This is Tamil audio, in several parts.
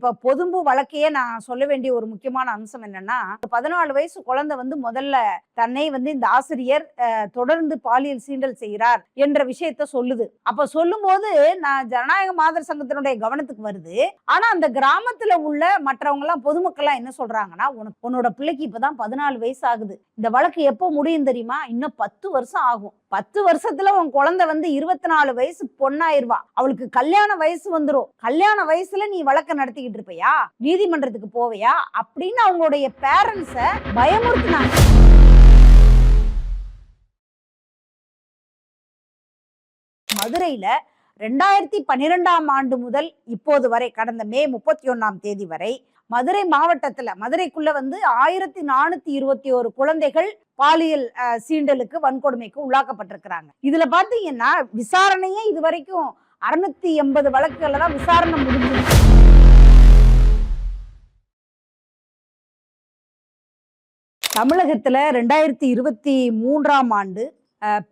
இப்ப பொதும்பு வழக்கையே நான் சொல்ல வேண்டிய ஒரு முக்கியமான அம்சம் என்னன்னா, 14 வயசு குழந்தை வந்து முதல்ல தன்னை வந்து இந்த ஆசிரியர் தொடர்ந்து பாலியல் சீண்டல் செய்கிறார் என்ற விஷயத்த சொல்லுது. அப்ப சொல்லும்போது நான் ஜனநாயக மாதர் சங்கத்தினுடைய கவனத்துக்கு வருது. ஆனா அந்த கிராமத்துல உள்ள மற்றவங்க எல்லாம் பொதுமக்கள் எல்லாம் என்ன சொல்றாங்கன்னா, உன்னோட பிள்ளைக்கு இப்பதான் 14 வயசு ஆகுது. இந்த வழக்கு எப்போ முடியும் தெரியுமா? இன்னும் 10 வருஷம் ஆகும். 10 வருஷத்துல உன் குழந்தை வந்து 24 வயசு பொண்ணாயிருவா. அவளுக்கு கல்யாண வயசு வந்துரும். கல்யாண வயசுல நீ வழக்க நடத்திக்கிட்டு இருப்பையா? நீதிமன்றத்துக்கு போவையா? அப்படின்னு அவங்களுடைய பேரண்ட்ஸ பயமுறுத்தினாங்க. மதுரையில 2012ஆம் ஆண்டு முதல் இப்போது வரை கடந்த மே 31ஆம் தேதி வரை மதுரை மாவட்டத்துல மதுரைக்குள்ள வந்து 1421 குழந்தைகள் பாலியல் சீண்டலுக்கு வன்கொடுமைக்கு உள்ளாக்கப்பட்டிருக்கிறாங்க. இதுல பாத்தீங்கன்னா விசாரணையே இது வரைக்கும் 680 வழக்குகள்ல தான் விசாரணை முடிஞ்சிருக்கு. தமிழகத்துல 2023ஆம் ஆண்டு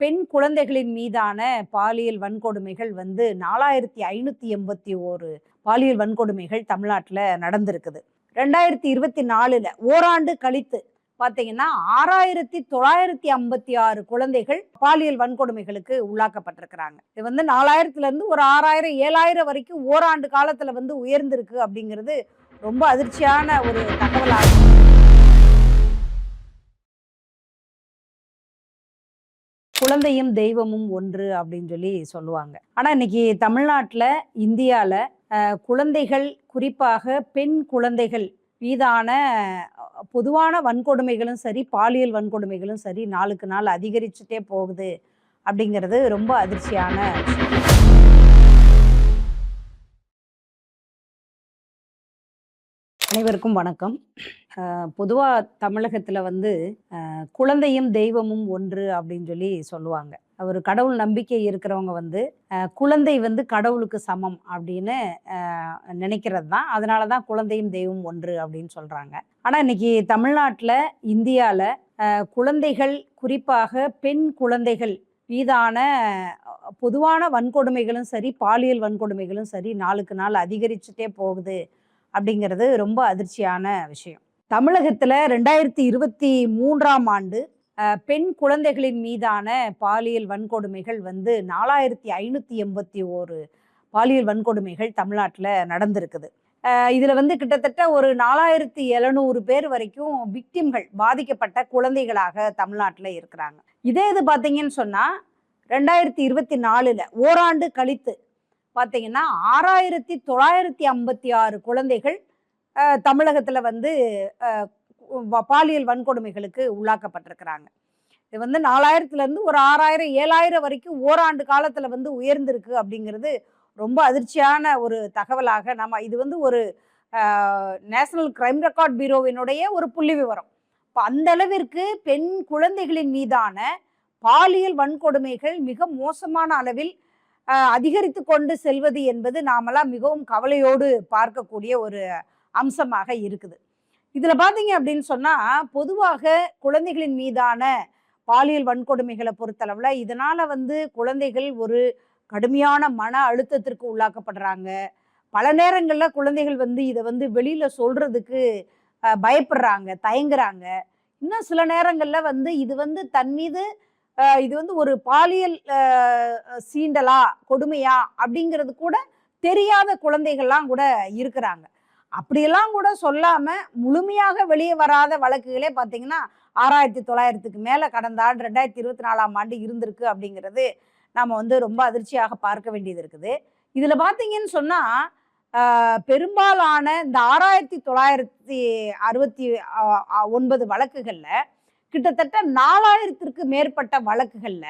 பெண் குழந்தைகளின் மீதான பாலியல் வன்கொடுமைகள் வந்து 4581 பாலியல் வன்கொடுமைகள் தமிழ்நாட்டில் நடந்திருக்குது. 2024ல் ஓராண்டு கழித்து பார்த்தீங்கன்னா 6956 குழந்தைகள் பாலியல் வன்கொடுமைகளுக்கு உள்ளாக்கப்பட்டிருக்கிறாங்க. இது வந்து 4000ல இருந்து ஒரு 6000 7000 வரைக்கும் ஓராண்டு காலத்துல வந்து உயர்ந்திருக்கு அப்படிங்கிறது ரொம்ப அதிர்ச்சியான ஒரு தகவலாகும். குழந்தையும் தெய்வமும் ஒன்று அப்படின்னு சொல்லி சொல்லுவாங்க. ஆனா இன்னைக்கு தமிழ்நாட்டில் இந்தியாவில் குழந்தைகள் குறிப்பாக பெண் குழந்தைகள் மீதான பொதுவான வன்கொடுமைகளும் சரி பாலியல் வன்கொடுமைகளும் சரி நாளுக்கு நாள் அதிகரிச்சுட்டே போகுது அப்படிங்கிறது ரொம்ப அதிர்ச்சியான விஷயம். அனைவருக்கும் வணக்கம். பொதுவாக தமிழகத்தில் வந்து குழந்தையும் தெய்வமும் ஒன்று அப்படின்னு சொல்லி சொல்லுவாங்க. ஒரு கடவுள் நம்பிக்கை இருக்கிறவங்க வந்து குழந்தை வந்து கடவுளுக்கு சமம் அப்படின்னு நினைக்கிறது தான். அதனால தான் குழந்தையும் தெய்வம் ஒன்று அப்படின்னு சொல்கிறாங்க. ஆனால் இன்னைக்கு தமிழ்நாட்டில் இந்தியாவில் குழந்தைகள் குறிப்பாக பெண் குழந்தைகள் மீதான பொதுவான வன்கொடுமைகளும் சரி பாலியல் வன்கொடுமைகளும் சரி நாளுக்கு நாள் அதிகரிச்சுட்டே போகுது அப்படிங்கிறது ரொம்ப அதிர்ச்சியான விஷயம். தமிழகத்துல 2023ஆம் ஆண்டு பெண் குழந்தைகளின் மீதான பாலியல் வன்கொடுமைகள் வந்து 4581 பாலியல் வன்கொடுமைகள் தமிழ்நாட்டில் நடந்திருக்குது. இதுல வந்து கிட்டத்தட்ட ஒரு 4700 பேர் வரைக்கும் விக்டிம்கள் பாதிக்கப்பட்ட குழந்தைகளாக தமிழ்நாட்டில் இருக்கிறாங்க. இதே இது பார்த்தீங்கன்னு சொன்னா 2024ல் ஓராண்டு கழித்து பார்த்தீங்கன்னா 6956 குழந்தைகள் தமிழகத்துல வந்து பாலியல் வன்கொடுமைகளுக்கு உள்ளாக்கப்பட்டிருக்கிறாங்க. இது வந்து 4000ல இருந்து ஒரு 6000 7000 வரைக்கும் ஓராண்டு காலத்துல வந்து உயர்ந்திருக்கு அப்படிங்கிறது ரொம்ப அதிர்ச்சியான ஒரு தகவலாக இது வந்து ஒரு நேஷனல் கிரைம் ரெக்கார்ட் பியூரோவினுடைய ஒரு புள்ளி விவரம். இப்போ அந்த அளவிற்கு பெண் குழந்தைகளின் மீதான பாலியல் வன்கொடுமைகள் மிக மோசமான அளவில் அதிகரித்து கொண்டு செல்வது என்பது நாமெல்லாம் மிகவும் கவலையோடு பார்க்கக்கூடிய ஒரு அம்சமாக இருக்குது. இதுல பாத்தீங்க அப்படின்னு சொன்னா பொதுவாக குழந்தைகளின் மீதான பாலியல் வன்கொடுமைகளை பொறுத்தளவுல இதனால வந்து குழந்தைகள் ஒரு கடுமையான மன அழுத்தத்திற்கு உள்ளாக்கப்படுறாங்க. பல நேரங்கள்ல குழந்தைகள் வந்து இதை வந்து வெளியில சொல்றதுக்கு பயப்படுறாங்க, தயங்குறாங்க. இன்னும் சில நேரங்கள்ல வந்து இது வந்து தன் மீது இது வந்து ஒரு பாலியல் சீண்டலா கொடுமையா அப்படிங்கிறது கூட தெரியாத குழந்தைகள்லாம் கூட இருக்கிறாங்க. அப்படியெல்லாம் கூட சொல்லாம முழுமையாக வெளியே வராத வழக்குகளே பார்த்தீங்கன்னா 6900க்கு மேல கடந்த ஆண்டு 2024ஆம் ஆண்டு இருந்திருக்கு அப்படிங்கிறது நம்ம வந்து ரொம்ப அதிர்ச்சியாக பார்க்க வேண்டியது இருக்குது. இதுல பார்த்தீங்கன்னு சொன்னா பெரும்பாலான இந்த 6969 வழக்குகள்ல கிட்டத்தட்ட 4000த்திற்கு மேற்பட்ட வழக்குகள்ல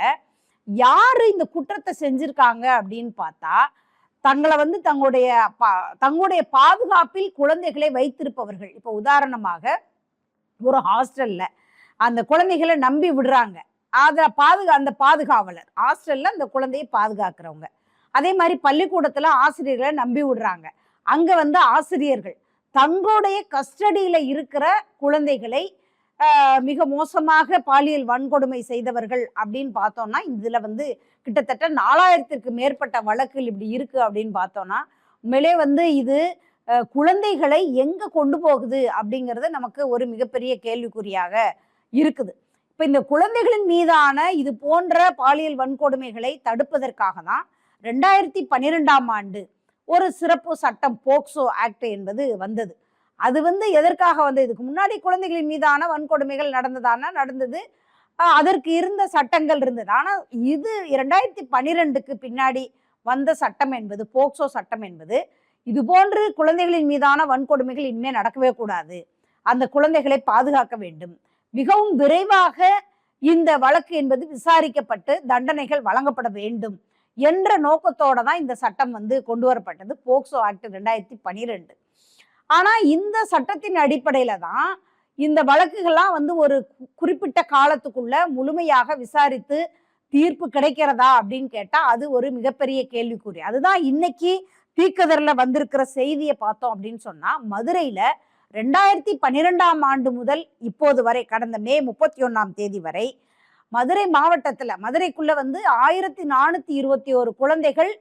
யாரு இந்த குற்றத்தை செஞ்சிருக்காங்க அப்படின்னு பார்த்தா தங்களை வந்து தங்களுடைய பாதுகாப்பில் குழந்தைகளை வைத்திருப்பவர்கள். இப்போ உதாரணமாக ஒரு ஹாஸ்டல்ல அந்த குழந்தைகளை நம்பி விடுறாங்க. அந்த பாதுகாவலர் ஹாஸ்டல்ல அந்த குழந்தையை பாதுகாக்கிறவங்க. அதே மாதிரி பள்ளிக்கூடத்துல ஆசிரியர்களை நம்பி விடுறாங்க. அங்க வந்து ஆசிரியர்கள் தங்களுடைய கஸ்டடியில இருக்கிற குழந்தைகளை மிக மோசமாக பாலியல் வன்கொடுமை செய்தவர்கள் அப்படின்னு பார்த்தோம்னா இதுல வந்து கிட்டத்தட்ட 4000த்திற்கு மேற்பட்ட வழக்குகள் இப்படி இருக்கு அப்படின்னு பார்த்தோம்னா உண்மையிலே வந்து இது குழந்தைகளை எங்க கொண்டு போகுது அப்படிங்கிறது நமக்கு ஒரு மிகப்பெரிய கேள்விக்குறியாக இருக்குது. இப்ப இந்த குழந்தைகளின் மீதான இது போன்ற பாலியல் வன்கொடுமைகளை தடுப்பதற்காக தான் 2012ஆம் ஆண்டு ஒரு சிறப்பு சட்டம் போக்சோ ஆக்ட் என்பது வந்தது. அது வந்து எதற்காக வந்தது? இதுக்கு முன்னாடி குழந்தைகளின் மீதான வன்கொடுமைகள் நடந்தது. அதற்கு இருந்த சட்டங்கள் இருந்தது. ஆனா இது 2012க்கு பின்னாடி வந்த சட்டம் என்பது போக்சோ சட்டம் என்பது இது போன்று குழந்தைகளின் மீதான வன்கொடுமைகள் இனிமே நடக்கவே கூடாது, அந்த குழந்தைகளை பாதுகாக்க வேண்டும், மிகவும் விரைவாக இந்த வழக்கு என்பது விசாரிக்கப்பட்டு தண்டனைகள் வழங்கப்பட வேண்டும் என்ற நோக்கத்தோட தான் இந்த சட்டம் வந்து கொண்டு வரப்பட்டது, போக்சோ ஆக்ட் 2012. ஆனா இந்த சட்டத்தின் அடிப்படையில தான் இந்த வழக்குகள்லாம் வந்து ஒரு குறிப்பிட்ட காலத்துக்குள்ள முழுமையாக விசாரித்து தீர்ப்பு கிடைக்கிறதா அப்படின்னு கேட்டா அது ஒரு மிகப்பெரிய கேள்விக்குறி. அதுதான் இன்னைக்கு தீக்கதர்ல வந்திருக்கிற செய்தியை பார்த்தோம் அப்படின்னு சொன்னா, மதுரையில 2012ஆம் ஆண்டு முதல் இப்போது வரை கடந்த மே 31ஆம் தேதி வரை மதுரை மாவட்டத்துல மதுரைக்குள்ள வந்து 1421 குழந்தைகள்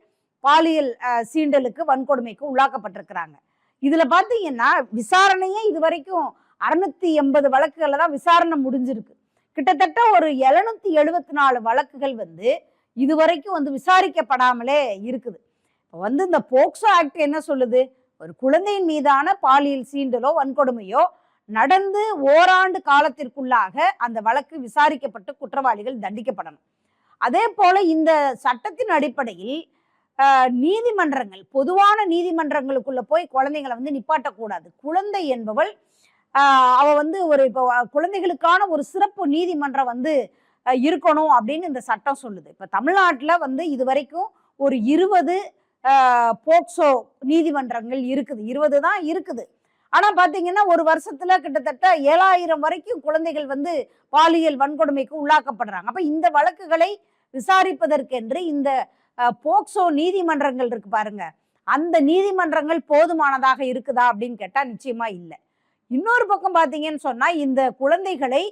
பாலியல் சீண்டலுக்கு வன்கொடுமைக்கு உள்ளாக்கப்பட்டிருக்கிறாங்க. இதுல பாத்தீங்கன்னா விசாரணையே இது வரைக்கும் 680 வழக்குகள்ல தான் விசாரணை முடிஞ்சிருக்கு. கிட்டத்தட்ட ஒரு 774 வழக்குகள் வந்து இதுவரைக்கும் வந்து விசாரிக்கப்படாமலே இருக்குது. இப்போ வந்து இந்த போக்சோ ஆக்ட் என்ன சொல்லுது? ஒரு குழந்தையின் மீதான பாலியல் சீண்டலோ வன்கொடுமையோ நடந்து ஓராண்டு காலத்திற்குள்ளாக அந்த வழக்கு விசாரிக்கப்பட்டு குற்றவாளிகள் தண்டிக்கப்படணும். அதே போல இந்த சட்டத்தின் அடிப்படையில் நீதிமன்றங்கள், பொதுவான நீதிமன்றங்களுக்குள்ள போய் குழந்தைங்களை வந்து நிப்பாட்டக்கூடாது. குழந்தை என்பவள் அவ வந்து ஒரு இப்போ குழந்தைகளுக்கான ஒரு சிறப்பு நீதிமன்றம் வந்து இருக்கணும் அப்படின்னு இந்த சட்டம் சொல்லுது. இப்ப தமிழ்நாட்டுல வந்து இது வரைக்கும் ஒரு 20 போக்சோ நீதிமன்றங்கள் இருக்குது. 20 தான் இருக்குது. ஆனா பாத்தீங்கன்னா ஒரு வருஷத்துல கிட்டத்தட்ட 7000 வரைக்கும் குழந்தைகள் வந்து பாலியல் வன்கொடுமைக்கு உள்ளாக்கப்படுறாங்க. அப்ப இந்த வழக்குகளை விசாரிப்பதற்கென்று இந்த போக்சோ நீதிமன்றங்கள் இருக்கு பாருங்க, அந்த நீதிமன்றங்கள் போதுமானதாக இருக்குதா அப்படின்னு கேட்டா நிச்சயமா இல்லை. இன்னொரு பக்கம் பாத்தீங்கன்னு சொன்னா இந்த குழந்தைகளை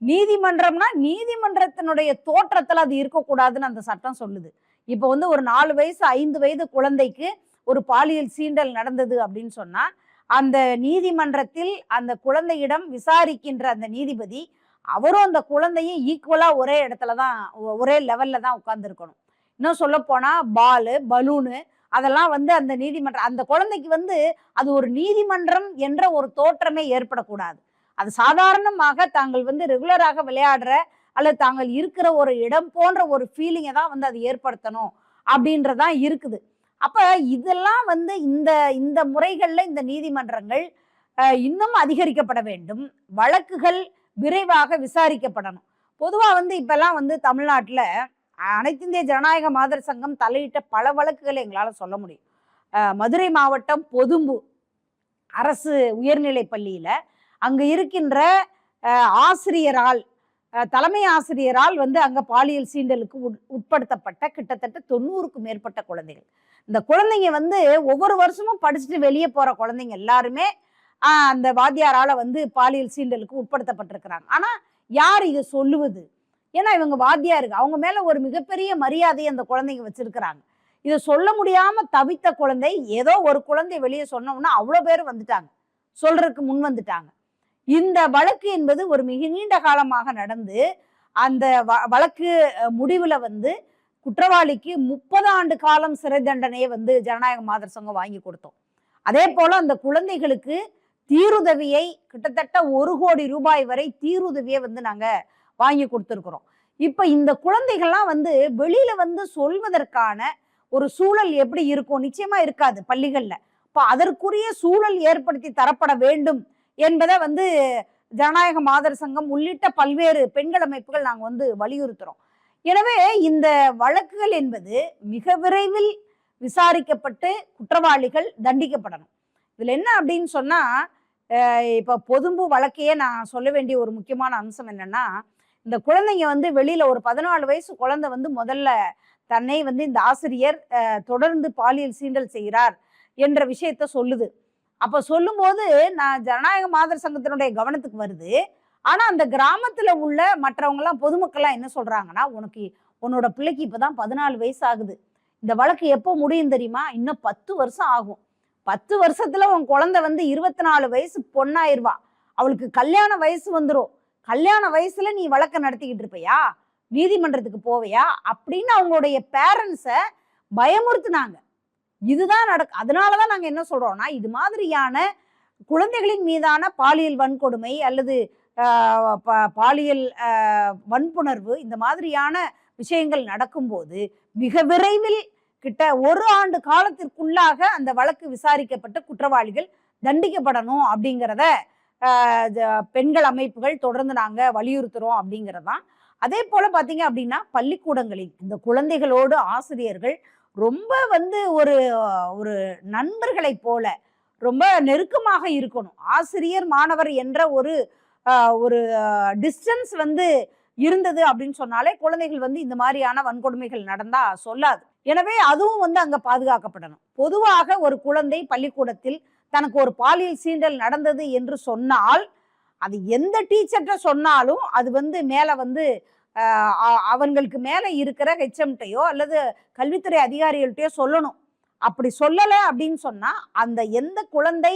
நீதிமன்றம்னா நீதிமன்றத்தினுடைய தோற்றத்துல அது இருக்கக்கூடாதுன்னு அந்த சட்டம் சொல்லுது. இப்ப வந்து ஒரு 4 வயசு 5 வயது குழந்தைக்கு ஒரு பாலியல் சீண்டல் நடந்தது அப்படின்னு சொன்னா அந்த நீதிமன்றத்தில் அந்த குழந்தையிடம் விசாரிக்கின்ற அந்த நீதிபதி அவரும் அந்த குழந்தையும் ஈக்குவலா ஒரே இடத்துலதான் ஒரே லெவல்ல தான் உட்கார்ந்து இருக்கணும். இன்னும் சொல்ல போனா பலூனு அதெல்லாம் வந்து அந்த நீதிமன்றம் அந்த குழந்தைக்கு வந்து அது ஒரு நீதிமன்றம் என்ற ஒரு தோற்றமே ஏற்படக்கூடாது. அது சாதாரணமாக தாங்கள் வந்து ரெகுலராக விளையாடுற அல்லது தாங்கள் இருக்கிற ஒரு இடம் போன்ற ஒரு ஃபீலிங்கை தான் வந்து அது ஏற்படுத்தணும் அப்படின்றதான் இருக்குது. அப்ப இதெல்லாம் வந்து இந்த இந்த முறைகள்ல இந்த நீதிமன்றங்கள் இன்னும் அதிகரிக்கப்பட வேண்டும், வழக்குகள் விரைவாக விசாரிக்கப்படணும். பொதுவா வந்து இப்பெல்லாம் வந்து தமிழ்நாட்டுல அனைத்து இந்திய ஜனநாயக மாதர் சங்கம் தலையிட்ட பல வழக்குகளை எங்களால சொல்ல முடியும். மதுரை மாவட்டம் பொதும்பு அரசு உயர்நிலை பள்ளியில அங்க இருக்கின்ற ஆசிரியரால் தலைமை ஆசிரியரால் வந்து அங்க பாலியல் சீண்டலுக்கு உட்படுத்தப்பட்ட கிட்டத்தட்ட 90க்கும் மேற்பட்ட குழந்தைகள். இந்த குழந்தைங்க வந்து ஒவ்வொரு வருஷமும் படிச்சுட்டு வெளியே போற குழந்தைங்க எல்லாருமே அந்த வாத்தியாரால வந்து பாலியல் சீண்டலுக்கு உட்படுத்தப்பட்டிருக்கிறாங்க. ஆனா யார் இதை சொல்லுவது? ஏன்னா இவங்க வாத்தியாருக்கு அவங்க மேல ஒரு மிகப்பெரிய மரியாதையை அந்த குழந்தைங்க வச்சிருக்கிறாங்க. இதை சொல்ல முடியாம தவித்த குழந்தை ஏதோ ஒரு குழந்தை வெளியே சொன்னோம்னா அவ்வளோ பேர் வந்துட்டாங்க, சொல்றதுக்கு முன் வந்துட்டாங்க. இந்த வழக்கு என்பது ஒரு மிக நீண்ட காலமாக நடந்து அந்த வழக்கு முடிவுல வந்து குற்றவாளிக்கு 30 ஆண்டு காலம் சிறை தண்டனையை வந்து ஜனநாயக மாதர் சங்கம் வாங்கி கொடுத்தோம். அதே போல அந்த குழந்தைகளுக்கு தீருதவியை கிட்டத்தட்ட 1 கோடி ரூபாய் வரை தீருதவியை வந்து நாங்க வாங்கி கொடுத்துருக்குறோம். இப்ப இந்த குழந்தைகள்லாம் வந்து வெளியில வந்து சொல்வதற்கான ஒரு சூழல் எப்படி இருக்கும்? நிச்சயமா இருக்காது பள்ளிகள்ல. இப்ப அதற்குரிய சூழல் ஏற்படுத்தி தரப்பட வேண்டும் என்பதை வந்து ஜனநாயக மாதர் சங்கம் உள்ளிட்ட பல்வேறு பெண்கள் அமைப்புகள் நாங்க வந்து வலியுறுத்துறோம். எனவே இந்த வழக்குகள் என்பது மிக விரைவில் விசாரிக்கப்பட்டு குற்றவாளிகள் தண்டிக்கப்படணும். இதுல என்ன அப்படின்னு சொன்னா, இப்ப பொதும்பு வழக்கையே நான் சொல்ல வேண்டிய ஒரு முக்கியமான அம்சம் என்னன்னா, இந்த குழந்தைங்க வந்து வெளியில ஒரு 14 வயசு குழந்தை வந்து முதல்ல தன்னை வந்து இந்த ஆசிரியர் தொடர்ந்து பாலியல் சீண்டல் செய்கிறார் என்ற விஷயத்த சொல்லுது. அப்ப சொல்லும் போது நான் ஜனநாயக மாதர் சங்கத்தினுடைய கவனத்துக்கு வருது. ஆனா அந்த கிராமத்துல உள்ள மற்றவங்க எல்லாம் பொதுமக்கள்லாம் என்ன சொல்றாங்கன்னா, உன்னோட பிள்ளைக்கு இப்பதான் 14 வயசு ஆகுது, இந்த வழக்கு எப்போ முடியும் தெரியுமா? இன்னும் 10 வருஷம் ஆகும், 10 வருஷத்துல உன் குழந்தை வந்து 24 வயசு பொண்ணாயிருவா, அவளுக்கு கல்யாண வயசு வந்துரும். கல்யாண வயசுல நீ வழக்க நடத்திக்கிட்டு இருப்பையா? நீதிமன்றத்துக்கு போவையா? அப்படின்னு அவங்களுடைய பேரண்ட்ஸ பயமுறுத்துனாங்க. இதுதான் அதனாலதான் நாங்க என்ன சொல்றோம்னா, இது மாதிரியான குழந்தைகளின் மீதான பாலியல் வன்கொடுமை அல்லது பாலியல் வன்புணர்வு இந்த மாதிரியான விஷயங்கள் நடக்கும்போது மிக விரைவில் கிட்ட 1 ஆண்டு காலத்திற்குள்ளாக அந்த வழக்கு விசாரிக்கப்பட்டு குற்றவாளிகள் தண்டிக்கப்படணும் அப்படிங்கிறத பெண்கள் அமைப்புகள் தொடர்ந்து நாங்க வலியுறுத்துறோம் அப்படிங்கிறதான். அதே போல பாத்தீங்க அப்படின்னா, பள்ளிக்கூடங்களில் இந்த குழந்தைகளோடு ஆசிரியர்கள் ரொம்ப வந்து ஒரு ஒரு நண்பர்களை போல ரொம்ப நெருக்கமாக இருக்கணும். ஆசிரியர் மாணவர் என்ற ஒரு ஒரு டிஸ்டன்ஸ் வந்து இருந்தது அப்படின்னு சொன்னாலே குழந்தைகள் வந்து இந்த மாதிரியான வன்கொடுமைகள் நடந்தா சொல்லாது. எனவே அதுவும் வந்து அங்க பாதுகாக்கப்படணும். பொதுவாக ஒரு குழந்தை பள்ளிக்கூடத்தில் தனக்கு ஒரு பாலியல் சீண்டல் நடந்தது என்று சொன்னால், அது எந்த டீச்சர்கிட்ட சொன்னாலும் அது வந்து மேல வந்து அவங்களுக்கு மேல இருக்கிற ஹெச்எம்டையோ அல்லது கல்வித்துறை அதிகாரிகள்கிட்டயோ சொல்லணும். அப்படி சொல்லல அப்படின்னு சொன்னா, அந்த எந்த குழந்தை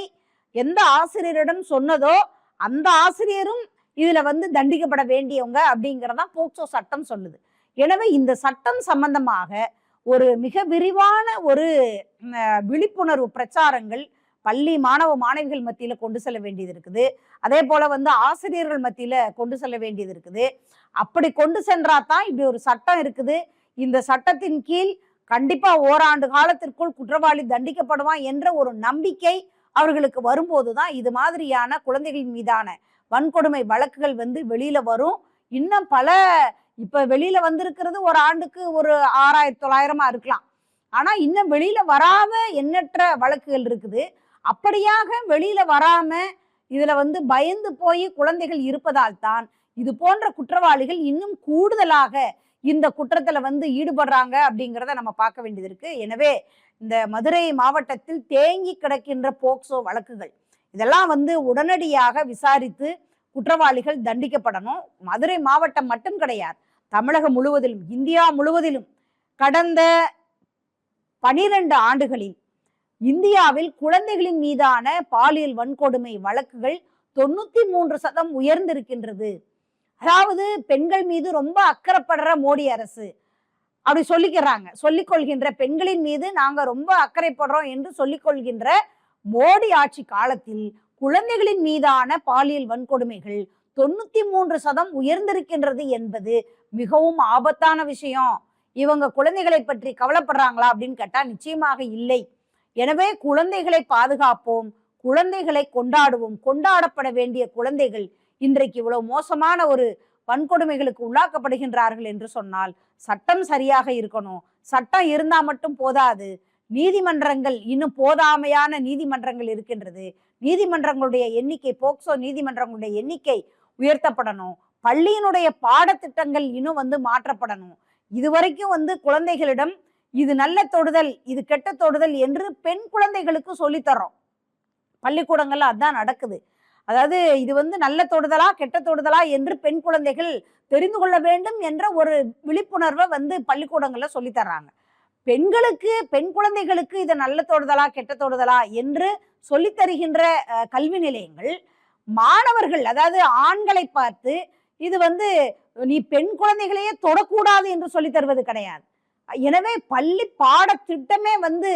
எந்த ஆசிரியரிடம் சொன்னதோ அந்த ஆசிரியரும் இதுல வந்து தண்டிக்கப்பட வேண்டியவங்க அப்படிங்கிறதா போக்சோ சட்டம் சொல்லுது. எனவே இந்த சட்டம் சம்பந்தமாக ஒரு மிக விரிவான ஒரு விழிப்புணர்வு பிரச்சாரங்கள் பள்ளி மாணவ மாணவிகள் மத்தியில கொண்டு செல்ல வேண்டியது இருக்குது. அதே போல வந்து ஆசிரியர்கள் மத்தியில கொண்டு செல்ல வேண்டியது இருக்குது. அப்படி கொண்டு சென்றாதான் இப்படி ஒரு சட்டம் இருக்குது, இந்த சட்டத்தின் கீழ் கண்டிப்பா ஓராண்டு காலத்திற்குள் குற்றவாளி தண்டிக்கப்படுவான் என்ற ஒரு நம்பிக்கை அவர்களுக்கு வரும்போதுதான் இது மாதிரியான குழந்தைகள் மீதான வன்கொடுமை வழக்குகள் வந்து வெளியில வரும். இன்னும் பல இப்ப வெளியில வந்திருக்கிறது ஒரு ஆண்டுக்கு ஒரு 6900 இருக்கலாம். ஆனா இன்னும் வெளியில வராத எண்ணற்ற வழக்குகள் இருக்குது. அப்படியாக வெளியில வராம இதுல வந்து பயந்து போய் குழந்தைகள் இருப்பதால் தான் இது போன்ற குற்றவாளிகள் இன்னும் கூடுதலாக இந்த குற்றத்துல வந்து ஈடுபடுறாங்க அப்படிங்கிறத நம்ம பார்க்க வேண்டியது இருக்கு. எனவே இந்த மதுரை மாவட்டத்தில் தேங்கி கிடக்கின்ற போக்சோ வழக்குகள் இதெல்லாம் வந்து உடனடியாக விசாரித்து குற்றவாளிகள் தண்டிக்கப்படணும். மதுரை மாவட்டம் மட்டும் கிடையாது, தமிழகம் முழுவதிலும் இந்தியா முழுவதிலும் கடந்த 12 ஆண்டுகளில் இந்தியாவில் குழந்தைகளின் மீதான பாலியல் வன்கொடுமை வழக்குகள் 93% உயர்ந்திருக்கின்றது. அதாவது பெண்கள் மீது ரொம்ப அக்கறைப்படுற மோடி அரசு அப்படி சொல்லிக்கொள்கின்ற பெண்களின் மீது நாங்க ரொம்ப அக்கறைப்படுறோம் என்று சொல்லிக்கொள்கின்ற மோடி ஆட்சி காலத்தில் குழந்தைகளின் மீதான பாலியல் வன்கொடுமைகள் 93% உயர்ந்திருக்கின்றது என்பது மிகவும் ஆபத்தான விஷயம். இவங்க குழந்தைகளை பற்றி கவலைப்படுறாங்களா அப்படின்னு கேட்டா நிச்சயமாக இல்லை. எனவே குழந்தைகளை பாதுகாப்போம், குழந்தைகளை கொண்டாடுவோம். கொண்டாடப்பட வேண்டிய குழந்தைகள் இன்றைக்கு இவ்வளவு மோசமான ஒரு வன்கொடுமைகளுக்கு உள்ளாக்கப்படுகின்றார்கள் என்று சொன்னால் சட்டம் சரியாக இருக்கணும். சட்டம் இருந்தா மட்டும் போதாது, நீதிமன்றங்கள் இன்னும் போதாமையான நீதிமன்றங்கள் இருக்கின்றது. நீதிமன்றங்களுடைய எண்ணிக்கை, போக்சோ நீதிமன்றங்களுடைய எண்ணிக்கை உயர்த்தப்படணும். பள்ளியினுடைய பாடத்திட்டங்கள் இன்னும் வந்து மாற்றப்படணும். இதுவரைக்கும் வந்து குழந்தைகளிடம் இது நல்ல தொடுதல் இது கெட்ட தொடுதல் என்று பெண் குழந்தைகளுக்கு சொல்லித்தர்றோம். பள்ளிக்கூடங்கள்ல அதான் நடக்குது. அதாவது இது வந்து நல்ல தொடுதலா கெட்ட தொடுதலா என்று பெண் குழந்தைகள் தெரிந்து கொள்ள வேண்டும் என்ற ஒரு விழிப்புணர்வை வந்து பள்ளிக்கூடங்கள்ல சொல்லி தர்றாங்க. பெண் குழந்தைகளுக்கு இது நல்ல தொடுதலா கெட்ட தொடுதலா என்று சொல்லி தருகின்ற கல்வி நிலையங்கள் மாணவர்கள் அதாவது ஆண்களை பார்த்து இது வந்து நீ பெண் குழந்தைகளையே தொடக்கூடாது என்று சொல்லி தருவது கிடையாது. எனவே பள்ளி பாடத்திட்டமே வந்து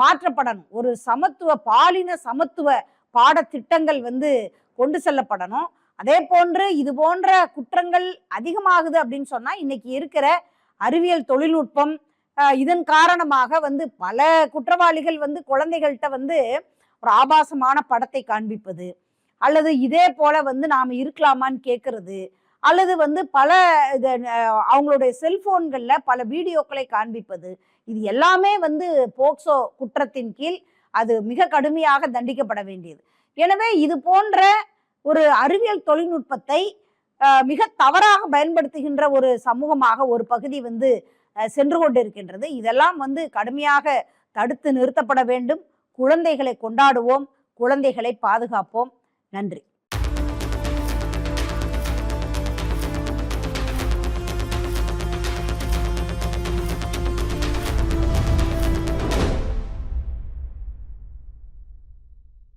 மாற்றப்படணும். ஒரு பாலின சமத்துவ பாடத்திட்டங்கள் வந்து கொண்டு செல்லப்படணும். அதே போன்று இது போன்ற குற்றங்கள் அதிகமாகுது அப்படின்னு சொன்னா இன்னைக்கு இருக்கிற அறிவியல் தொழில்நுட்பம் இதன் காரணமாக வந்து பல குற்றவாளிகள் வந்து குழந்தைகள்கிட்ட வந்து ஒரு ஆபாசமான படத்தை காண்பிப்பது, அல்லது இதே போல வந்து நாம இருக்கலாமான்னு கேட்கறது, அல்லது வந்து பல அவங்களுடைய செல்போன்கள்ல பல வீடியோக்களை காண்பிப்பது, இது எல்லாமே வந்து போக்சோ குற்றத்தின் கீழ் அது மிக கடுமையாக தண்டிக்கப்பட வேண்டியது. எனவே இது போன்ற ஒரு அறிவியல் தொழில்நுட்பத்தை மிக தவறாக பயன்படுத்துகின்ற ஒரு சமூகமாக ஒரு பகுதி வந்து சென்று கொண்டிருக்கின்றது. இதெல்லாம் வந்து கடுமையாக தடுத்து நிறுத்தப்பட வேண்டும். குழந்தைகளை கொண்டாடுவோம், குழந்தைகளை பாதுகாப்போம். நன்றி.